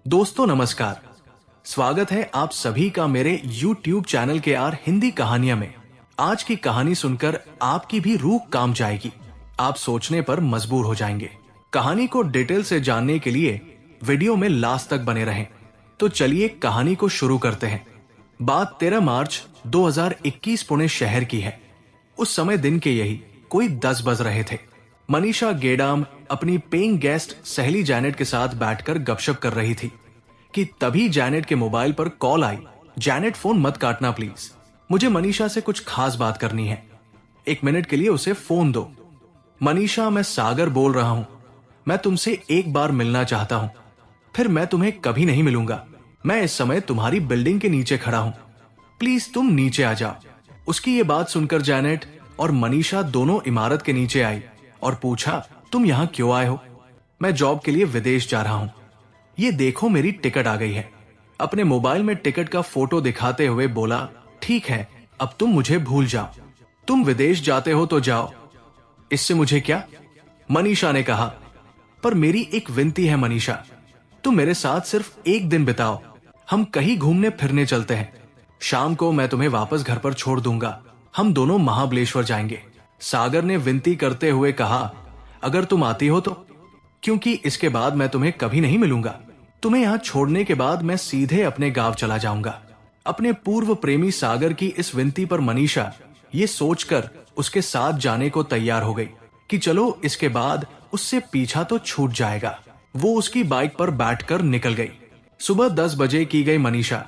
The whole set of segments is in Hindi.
दोस्तों नमस्कार। स्वागत है आप सभी का मेरे YouTube चैनल के आर हिंदी कहानियां में। आज की कहानी सुनकर आपकी भी रूह काम जाएगी। आप सोचने पर मजबूर हो जाएंगे। कहानी को डिटेल से जानने के लिए वीडियो में लास्ट तक बने रहें। तो चलिए कहानी को शुरू करते हैं। बात 13 मार्च 2021 पुणे शहर की है। उस समय दिन के यही कोई 10 बज रहे थे। मनीषा गेडाम अपनी पेइंग गेस्ट सहेली जैनेट के साथ बैठकर गपशप कर रही थी कि तभी जैनेट के मोबाइल पर कॉल आई। जैनेट, फोन मत काटना प्लीज, मुझे मनीषा से कुछ खास बात करनी है। 1 मिनट के लिए उसे फोन दो। मनीषा, मैं सागर बोल रहा हूं। मैं तुमसे एक बार मिलना चाहता हूं, फिर मैं तुम्हें कभी नहीं मिलूंगा। मैं इस समय तुम्हारी बिल्डिंग के नीचे खड़ा हूं, प्लीज तुम नीचे आ जाओ। उसकी ये बात सुनकर जैनेट और मनीषा दोनों इमारत के नीचे आई और पूछा, तुम यहाँ क्यों आए हो? मैं जॉब के लिए विदेश जा रहा हूँ। ये देखो मेरी टिकट आ गई है। अपने मोबाइल में टिकट का फोटो दिखाते हुए बोला, ठीक है, अब तुम मुझे भूल जाओ। तुम विदेश जाते हो तो जाओ, इससे मुझे क्या? मनीषा ने कहा, पर मेरी एक विनती है मनीषा, तुम मेरे साथ सिर्फ एक दिन बिताओ। हम कहीं घूमने फिरने चलते हैं। शाम को मैं तुम्हें वापस घर पर छोड़ दूंगा। हम दोनों महाबलेश्वर जाएंगे। सागर ने विनती करते हुए कहा, अगर तुम आती हो तो, क्योंकि इसके बाद मैं तुम्हें कभी नहीं मिलूंगा। तुम्हें यहाँ छोड़ने के बाद मैं सीधे अपने गांव चला जाऊंगा। अपने पूर्व प्रेमी सागर की इस विनती पर मनीषा ये सोचकर उसके साथ जाने को तैयार हो गई कि चलो इसके बाद उससे पीछा तो छूट जाएगा। वो उसकी बाइक पर बैठकर निकल गई। सुबह 10 बजे की गई मनीषा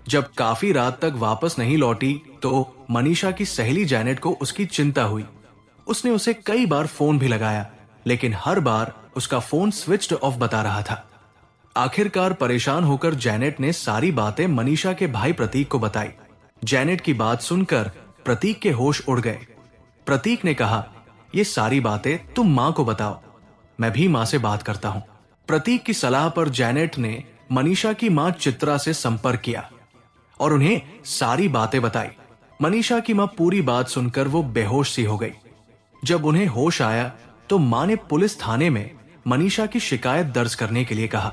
जब काफी रात तक वापस नहीं लौटी तो मनीषा की सहेली जैनेट को उसकी चिंता हुई। उसने उसे कई बार फोन भी लगाया, लेकिन हर बार उसका फोन स्विच्ड ऑफ बता रहा था। आखिरकार परेशान होकर जैनेट ने सारी बातें मनीषा के भाई प्रतीक को बताई। जैनेट की बात सुनकर प्रतीक के होश उड़ गए। प्रतीक ने कहा, ये सारी बातें तुम माँ को बताओ, मैं भी माँ से बात करता हूँ। प्रतीक की सलाह पर जैनेट ने मनीषा की माँ चित्रा से संपर्क किया और उन्हें सारी बातें बताई। मनीषा की माँ पूरी बात सुनकर वो बेहोश सी हो गई। जब उन्हें होश आया तो मां ने पुलिस थाने में मनीषा की शिकायत दर्ज करने के लिए कहा।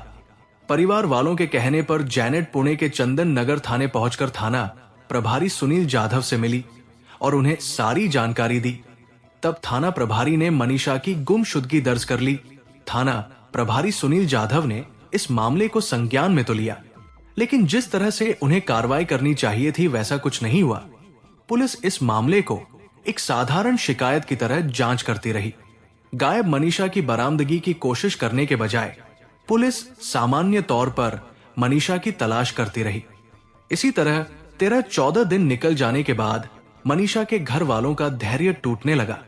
परिवार वालों के कहने पर जैनेट पुणे के चंदन नगर थाने पहुंचकर थाना प्रभारी सुनील जाधव से मिली और उन्हें सारी जानकारी दी। तब थाना प्रभारी ने मनीषा की गुमशुदगी दर्ज कर ली। थाना प्रभारी सुनील जाधव ने इस मामले को संज्ञान में तो लिया, लेकिन जिस तरह से उन्हें कार्रवाई करनी चाहिए थी वैसा कुछ नहीं हुआ। पुलिस इस मामले को एक साधारण शिकायत की तरह जांच करती रही। गायब मनीषा की बरामदगी की कोशिश करने के बजाय पुलिस सामान्य तौर पर मनीषा की तलाश करती रही। इसी तरह 13-14 दिन निकल जाने के बाद मनीषा के घर वालों का धैर्य टूटने लगा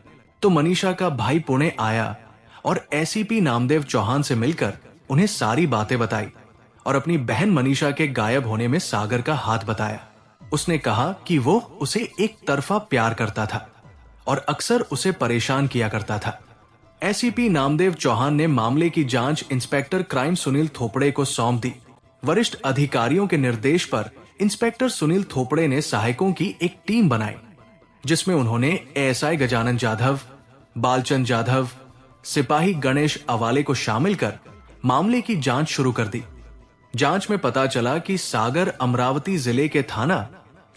तो मनीषा का भाई पुणे आया और एसीपी नामदेव चौहान से मिलकर उन्हें सारी बातें बताई और अपनी बहन मनीषा के गायब होने में सागर का हाथ बताया। उसने कहा कि वो उसे एक तरफा प्यार करता था और अक्सर उसे परेशान किया करता था। एसीपी नामदेव चौहान ने मामले की जांच इंस्पेक्टर क्राइम सुनील थोपड़े को सौंप दी। वरिष्ठ अधिकारियों के निर्देश पर इंस्पेक्टर सुनील थोपड़े ने सहायकों की एक टीम बनाई, जिसमें उन्होंने एएसआई गजानन जाधव, बालचंद जाधव, सिपाही गणेश अवाले को शामिल कर मामले की जांच शुरू कर दी। जांच में पता चला कि सागर अमरावती जिले के थाना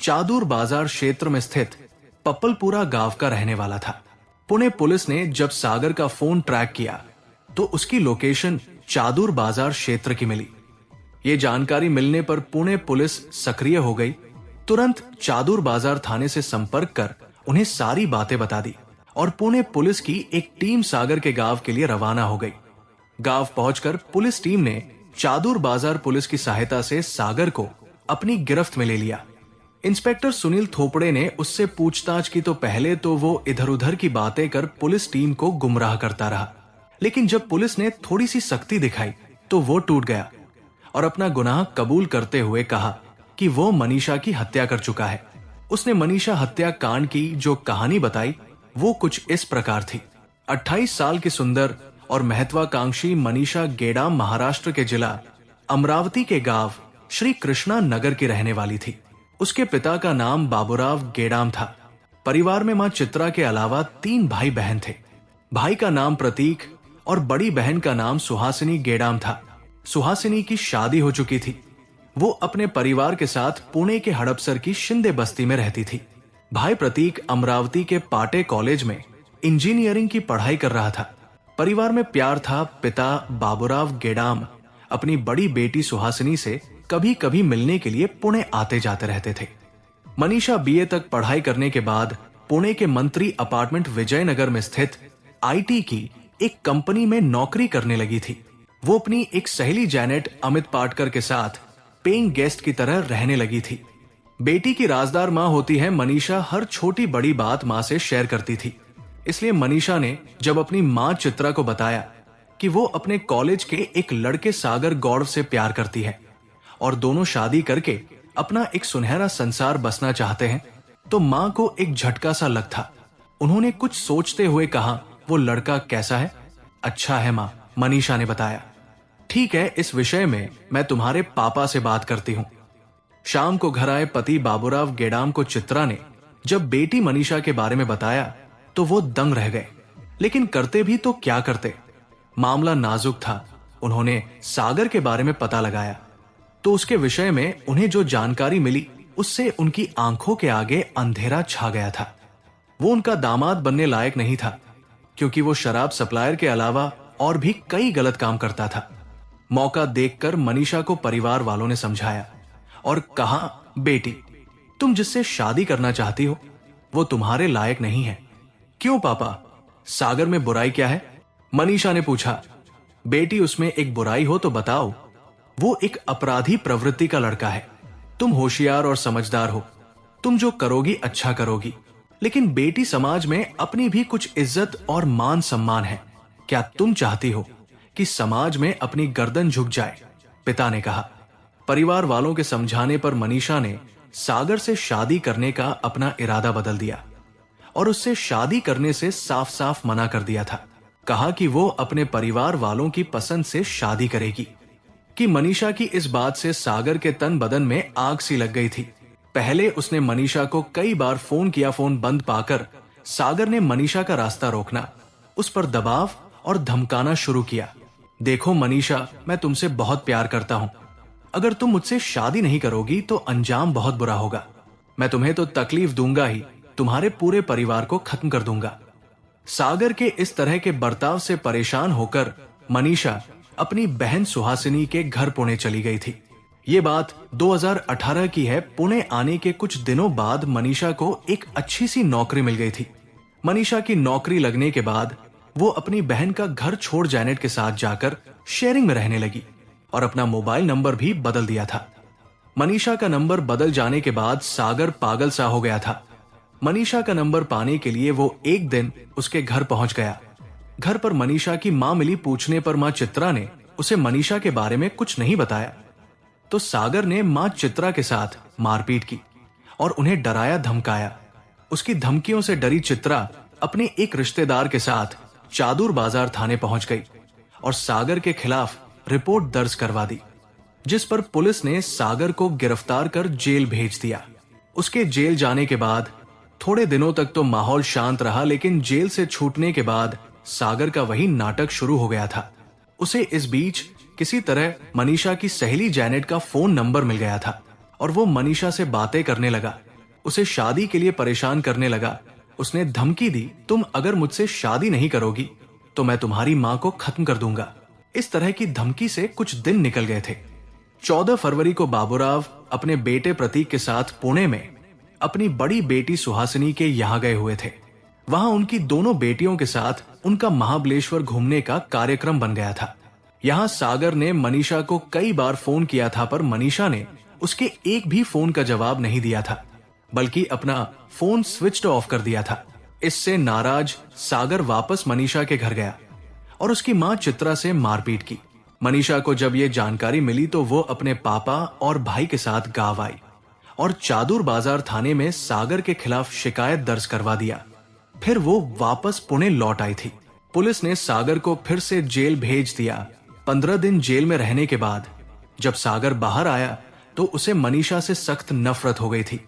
चादूर बाजार क्षेत्र में स्थित पप्पलपुरा गांव का रहने वाला था। पुणे पुलिस ने जब सागर का फोन ट्रैक किया तो उसकी लोकेशन चादूर बाजार क्षेत्र की मिली। ये जानकारी मिलने पर पुणे पुलिस सक्रिय हो गई। तुरंत चादूर बाजार थाने से संपर्क कर उन्हें सारी बातें बता दी और पुणे पुलिस की एक टीम सागर के गांव के लिए रवाना हो गई। गांव पहुंचकर पुलिस टीम ने चादूर बाजार पुलिस की सहायता से सागर को अपनी गिरफ्त में ले लिया। इंस्पेक्टर सुनील थोपड़े ने उससे पूछताछ की तो पहले तो वो इधर उधर की बातें कर पुलिस टीम को गुमराह करता रहा, लेकिन जब पुलिस ने थोड़ी सी सख्ती दिखाई तो वो टूट गया और अपना गुनाह कबूल करते हुए कहा कि वो मनीषा की हत्या कर चुका है। उसने मनीषा हत्या कांड की जो कहानी बताई वो कुछ इस प्रकार थी। 28 साल की सुंदर और महत्वाकांक्षी मनीषा गेडाम महाराष्ट्र के जिला अमरावती के गांव श्री कृष्णा नगर की रहने वाली थी। उसके पिता का नाम बाबूराव गेडाम था। परिवार में मां चित्रा के अलावा 3 भाई बहन थे। भाई का नाम प्रतीक और बड़ी बहन का नाम सुहासिनी गेडाम था। सुहासिनी की शादी हो चुकी थी। वो अपने परिवार के साथ पुणे के हड़पसर की शिंदे बस्ती में रहती थी। भाई प्रतीक अमरावती के पाटे कॉलेज में इंजीनियरिंग की पढ़ाई कर रहा था। परिवार में प्यार था। पिता बाबूराव गेडाम अपनी बड़ी बेटी सुहासिनी से कभी कभी मिलने के लिए पुणे आते जाते रहते थे। मनीषा बीए तक पढ़ाई करने के बाद पुणे के मंत्री अपार्टमेंट विजयनगर में स्थित आईटी की एक कंपनी में नौकरी करने लगी थी। वो अपनी एक सहेली जैनेट अमित पाटकर के साथ पेइंग गेस्ट की तरह रहने लगी थी। बेटी की राजदार माँ होती है मनीषा हर छोटी बड़ी बात माँ से शेयर करती थी। इसलिए मनीषा ने जब अपनी माँ चित्रा को बताया कि वो अपने कॉलेज के एक लड़के सागर गौड़ से प्यार करती है और दोनों शादी करके अपना एक सुनहरा संसार बसना चाहते हैं, तो माँ को एक झटका सा लग था। उन्होंने कुछ सोचते हुए कहा, वो लड़का कैसा है? अच्छा है माँ, मनीषा ने बताया। ठीक है, इस विषय में मैं तुम्हारे पापा से बात करती हूँ। शाम को घर आए पति बाबूराव गेडाम को चित्रा ने जब बेटी मनीषा के बारे में बताया तो वो दंग रह गए। लेकिन करते भी तो क्या करते, मामला नाजुक था। उन्होंने सागर के बारे में पता लगाया तो उसके विषय में उन्हें जो जानकारी मिली उससे उनकी आंखों के आगे अंधेरा छा गया था। वो उनका दामाद बनने लायक नहीं था, क्योंकि वो शराब सप्लायर के अलावा और भी कई गलत काम करता था। मौका देखकर मनीषा को परिवार वालों ने समझाया और कहा, बेटी तुम जिससे शादी करना चाहती हो वो तुम्हारे लायक नहीं है। क्यों पापा, सागर में बुराई क्या है? मनीषा ने पूछा। बेटी उसमें एक बुराई हो तो बताओ। वो एक अपराधी प्रवृत्ति का लड़का है। तुम होशियार और समझदार हो, तुम जो करोगी अच्छा करोगी। लेकिन बेटी, समाज में अपनी भी कुछ इज्जत और मान सम्मान है। क्या तुम चाहती हो कि समाज में अपनी गर्दन झुक जाए? पिता ने कहा। परिवार वालों के समझाने पर मनीषा ने सागर से शादी करने का अपना इरादा बदल दिया और उससे शादी करने से साफ साफ मना कर दिया था। कहा कि वो अपने परिवार वालों की पसंद से शादी करेगी। कि मनीषा की इस बात से सागर के तन बदन में आग सी लग गई थी। पहले उसने मनीषा को कई बार फोन किया। फोन बंद पाकर सागर ने मनीषा का रास्ता रोकना, उस पर दबाव और धमकाना शुरू किया। देखो मनीषा, मैं तुमसे बहुत प्यार करता हूं। अगर तुम मुझसे शादी नहीं करोगी तो अंजाम बहुत बुरा होगा। मैं तुम्हें तो तकलीफ दूंगा ही, तुम्हारे पूरे परिवार को खत्म कर दूंगा। सागर के इस तरह के बर्ताव से परेशान होकर मनीषा अपनी बहन सुहासिनी के घर पुणे चली गई थी। ये बात 2018 की है। पुणे आने के कुछ दिनों बाद मनीषा को एक अच्छी सी नौकरी मिल गई थी। मनीषा की नौकरी लगने के बाद वो अपनी बहन का घर छोड़ जैनेट के साथ जाकर शेयरिंग में रहने लगी और अपना मोबाइल नंबर भी बदल दिया था। मनीषा का नंबर बदल जाने के बाद सागर पागल सा हो गया था। मनीषा का नंबर पाने के लिए वो एक दिन उसके घर पहुंच गया। घर पर मनीषा की मां मिली। पूछने पर मां चित्रा ने उसे मनीषा के बारे में कुछ नहीं बताया, तो सागर ने मां चित्रा के साथ मारपीट की और उन्हें डराया धमकाया। उसकी धमकियों से डरी चित्रा अपने एक रिश्तेदार के साथ चादुर बाजार थाने पहुंच गई और सागर के खिलाफ रिपोर्ट दर्ज करवा दी, जिस पर पुलिस ने सागर को गिरफ्तार कर जेल भेज दिया। उसके जेल जाने के बाद थोड़े दिनों तक तो माहौल शांत रहा, लेकिन जेल से छूटने के बाद सागर का वही नाटक शुरू हो गया था। उसे इस बीच किसी तरह मनीषा की सहेली जैनेट का फोन नंबर मिल गया था और वो मनीषा से बातें करने लगा, उसे शादी के लिए परेशान करने लगा। उसने धमकी दी, तुम अगर मुझसे शादी नहीं करोगी तो मैं तुम्हारी मां को खत्म कर दूंगा। इस तरह की धमकी से कुछ दिन निकल गए थे। 14 फरवरी को बाबूराव अपने बेटे प्रतीक के साथ पुणे में अपनी बड़ी बेटी सुहासिनी के यहाँ गए हुए थे। वहां उनकी दोनों बेटियों के साथ उनका महाबलेश्वर घूमने का कार्यक्रम बन गया था। यहाँ सागर ने मनीषा को कई बार फोन किया था, पर मनीषा ने उसके एक भी फोन का जवाब नहीं दिया था, बल्कि अपना फोन स्विच ऑफ कर दिया था। इससे नाराज सागर वापस मनीषा के घर गया और उसकी मां चित्रा से मारपीट की। मनीषा को जब ये जानकारी मिली तो वो अपने पापा और भाई के साथ गांव आई और चादुर बाजार थाने में सागर के खिलाफ शिकायत दर्ज करवा दिया। फिर वो वापस पुणे लौट आई थी। पुलिस ने सागर को फिर से जेल भेज दिया। 15 दिन जेल में रहने के बाद जब सागर बाहर आया तो उसे मनीषा से सख्त नफरत हो गई थी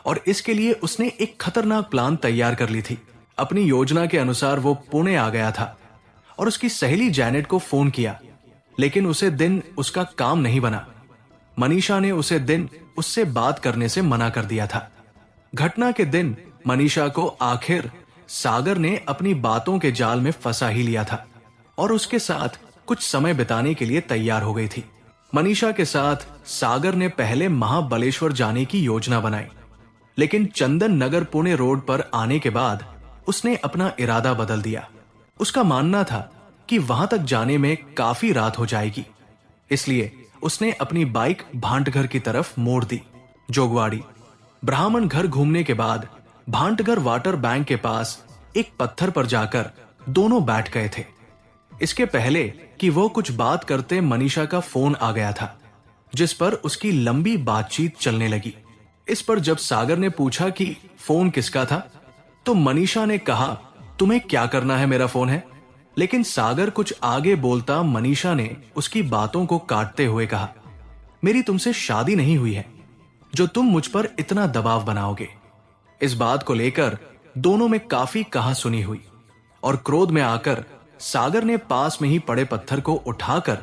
और इसके लिए उसने एक खतरनाक प्लान तैयार कर ली थी। अपनी योजना के अनुसार वो पुणे आ गया था और उसकी सहेली जैनेट को फोन किया, लेकिन उसे दिन उसका काम नहीं बना। मनीषा ने उसे दिन उससे बात करने से मना कर दिया था। घटना के दिन मनीषा को आखिर सागर ने अपनी बातों के जाल में फंसा ही लिया था और उसके साथ कुछ समय बिताने के लिए तैयार हो गई थी। मनीषा के साथ सागर ने पहले महाबलेश्वर जाने की योजना बनाई, लेकिन चंदन नगर पुणे रोड पर आने के बाद उसने अपना इरादा बदल दिया। उसका मानना था कि वहां तक जाने में काफी रात हो जाएगी, इसलिए उसने अपनी बाइक भांटघर की तरफ मोड़ दी। जोगवाड़ी ब्राह्मण घर घूमने के बाद भांटघर वाटर बैंक के पास एक पत्थर पर जाकर दोनों बैठ गए थे। इसके पहले कि वो कुछ बात करते मनीषा का फोन आ गया था, जिस पर उसकी लंबी बातचीत चलने लगी। इस पर जब सागर ने पूछा कि फोन किसका था, तो मनीषा ने कहा, तुम्हें क्या करना है, मेरा फोन है। लेकिन सागर कुछ आगे बोलता मनीषा ने उसकी बातों को काटते हुए कहा, मेरी तुमसे शादी नहीं हुई है जो तुम मुझ पर इतना दबाव बनाओगे। इस बात को लेकर दोनों में काफी कहासुनी हुई और क्रोध में आकर सागर ने पास में ही पड़े पत्थर को उठाकर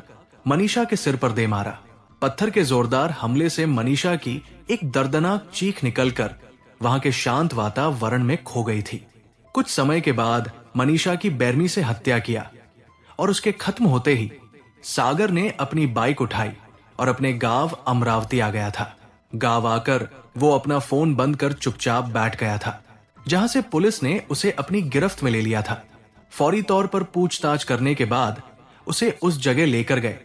मनीषा के सिर पर दे मारा। पत्थर के जोरदार हमले से मनीषा की एक दर्दनाक चीख निकलकर वहां के शांत वातावरण में खो गई थी। कुछ समय के बाद मनीषा की बेरमी से हत्या किया और उसके खत्म होते ही सागर ने अपनी बाइक उठाई और अपने गांव अमरावती आ गया था। गांव आकर वो अपना फोन बंद कर चुपचाप बैठ गया था, जहां से पुलिस ने उसे अपनी गिरफ्त में ले लिया था। फौरी तौर पर पूछताछ करने के बाद उसे उस जगह लेकर गए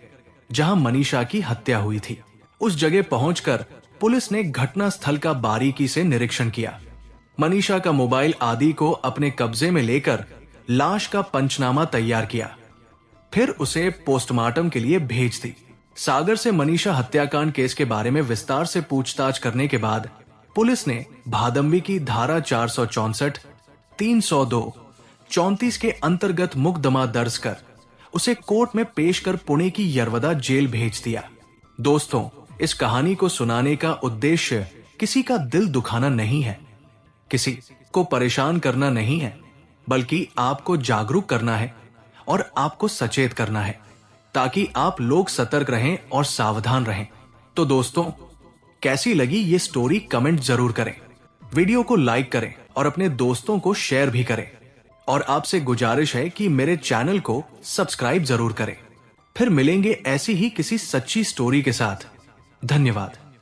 जहां मनीषा की हत्या हुई थी। उस जगह पहुंचकर पुलिस ने घटना स्थल का बारीकी से निरीक्षण किया। मनीषा का मोबाइल आदि को अपने कब्जे में लेकर लाश का पंचनामा तैयार किया, फिर उसे पोस्टमार्टम के लिए भेज दी। सागर से मनीषा हत्याकांड केस के बारे में विस्तार से पूछताछ करने के बाद पुलिस ने भादंवी की धारा 464, 302, 34 के अंतर्गत मुकदमा दर्ज कर उसे कोर्ट में पेश कर पुणे की यरवदा जेल भेज दिया। दोस्तों, इस कहानी को सुनाने का उद्देश्य किसी का दिल दुखाना नहीं है, किसी को परेशान करना नहीं है, बल्कि आपको जागरूक करना है और आपको सचेत करना है, ताकि आप लोग सतर्क रहें और सावधान रहें। तो दोस्तों, कैसी लगी ये स्टोरी कमेंट जरूर करें, वीडियो को लाइक करें और अपने दोस्तों को शेयर भी करें। और आपसे गुजारिश है कि मेरे चैनल को सब्सक्राइब जरूर करें। फिर मिलेंगे ऐसी ही किसी सच्ची स्टोरी के साथ। धन्यवाद।